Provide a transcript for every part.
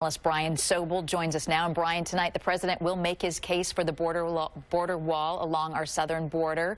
Analyst Brian Sobel joins us now. And Brian, tonight the president will make his case for the border wall along our southern border.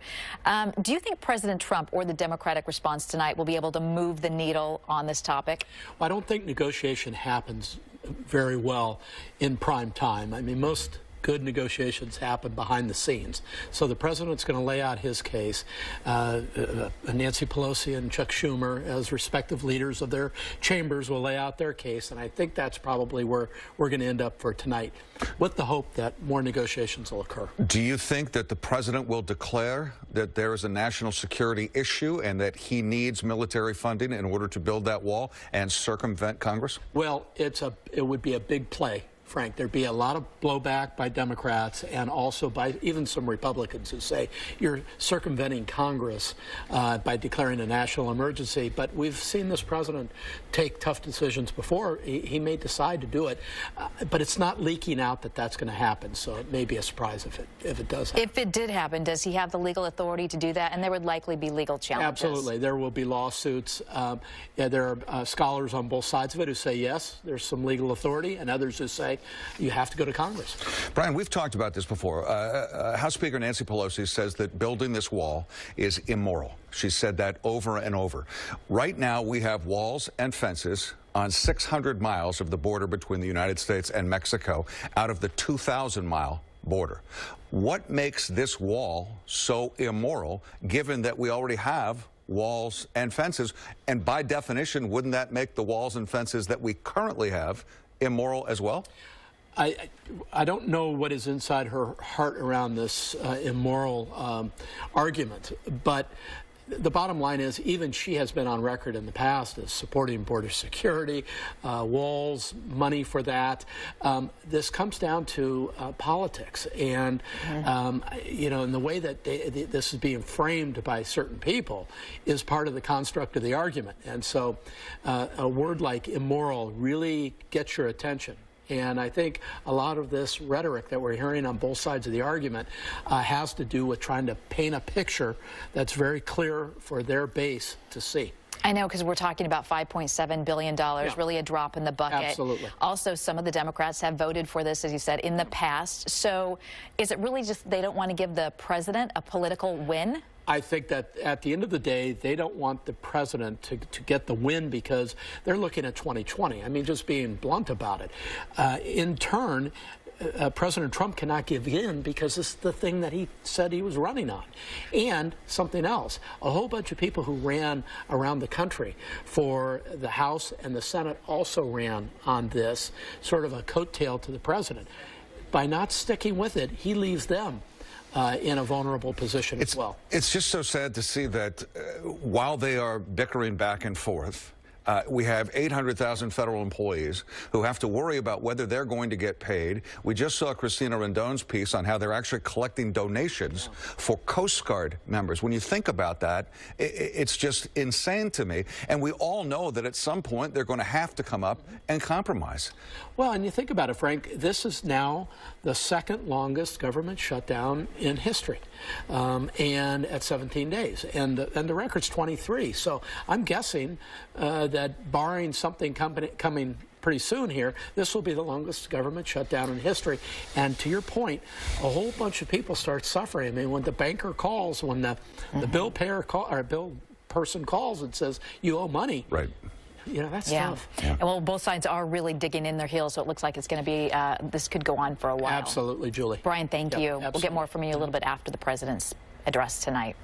Do you think President Trump or the Democratic response tonight will be able to move the needle on this topic? Well, I don't think negotiation happens very well in prime time. I mean, most good negotiations happen behind the scenes. So the president's going to lay out his case. Nancy Pelosi and Chuck Schumer, as respective leaders of their chambers, will lay out their case, and I think that's probably where we're going to end up for tonight, with the hope that more negotiations will occur. Do you think that the president will declare that there is a national security issue and that he needs military funding in order to build that wall and circumvent Congress? Well, it would be a big play, Frank. There'd be a lot of blowback by Democrats and also by even some Republicans who say you're circumventing Congress by declaring a national emergency. But we've seen this president take tough decisions before. He may decide to do it, but it's not leaking out that that's going to happen. So it may be a surprise if it does happen. If it did happen, does he have the legal authority to do that? And there would likely be legal challenges. Absolutely. There will be lawsuits. Yeah, there are scholars on both sides of it who say, yes, there's some legal authority, and others who say, you have to go to Congress. Brian, we've talked about this before. House Speaker Nancy Pelosi says that building this wall is immoral. She said that over and over. Right now, we have walls and fences on 600 miles of the border between the United States and Mexico out of the 2,000-mile border. What makes this wall so immoral, given that we already have walls and fences? And by definition, wouldn't that make the walls and fences that we currently have immoral as well? I don't know what is inside her heart around this immoral argument, but the bottom line is even she has been on record in the past as supporting border security, walls, money for that. This comes down to politics, and you know, and the way that this is being framed by certain people is part of the construct of the argument. And so a word like immoral really gets your attention. And I think a lot of this rhetoric that we're hearing on both sides of the argument has to do with trying to paint a picture that's very clear for their base to see. I know, because we're talking about $5.7 billion, really a drop in the bucket. Absolutely. Also, some of the Democrats have voted for this, as you said, in the past. So is it really just they don't want to give the president a political win? I think that at the end of the day, they don't want the president to get the win because they're looking at 2020. I mean, just being blunt about it. In turn, President Trump cannot give in because it's the thing that he said he was running on. And something else, a whole bunch of people who ran around the country for the House and the Senate also ran on this, sort of a coattail to the president. By not sticking with it, he leaves them in a vulnerable position as well. It's just so sad to see that while they are bickering back and forth, we have 800,000 federal employees who have to worry about whether they're going to get paid. We just saw Christina Rendon's piece on how they're actually collecting donations for Coast Guard members. When you think about that, it's just insane to me. And we all know that at some point they're going to have to come up and compromise. Well, and you think about it, Frank, this is now the second longest government shutdown in history, and at 17 days. And the record's 23. So I'm guessing that barring something coming pretty soon here, this will be the longest government shutdown in history. And to your point, a whole bunch of people start suffering. I mean, when the banker calls, when the bill payer or bill person calls and says you owe money, right? You know, that's tough. Yeah. Well, both sides are really digging in their heels, so it looks like it's going to be, this could go on for a while. Absolutely, Julie. Brian, thank you. Absolutely. We'll get more from you a little bit after the president's address tonight.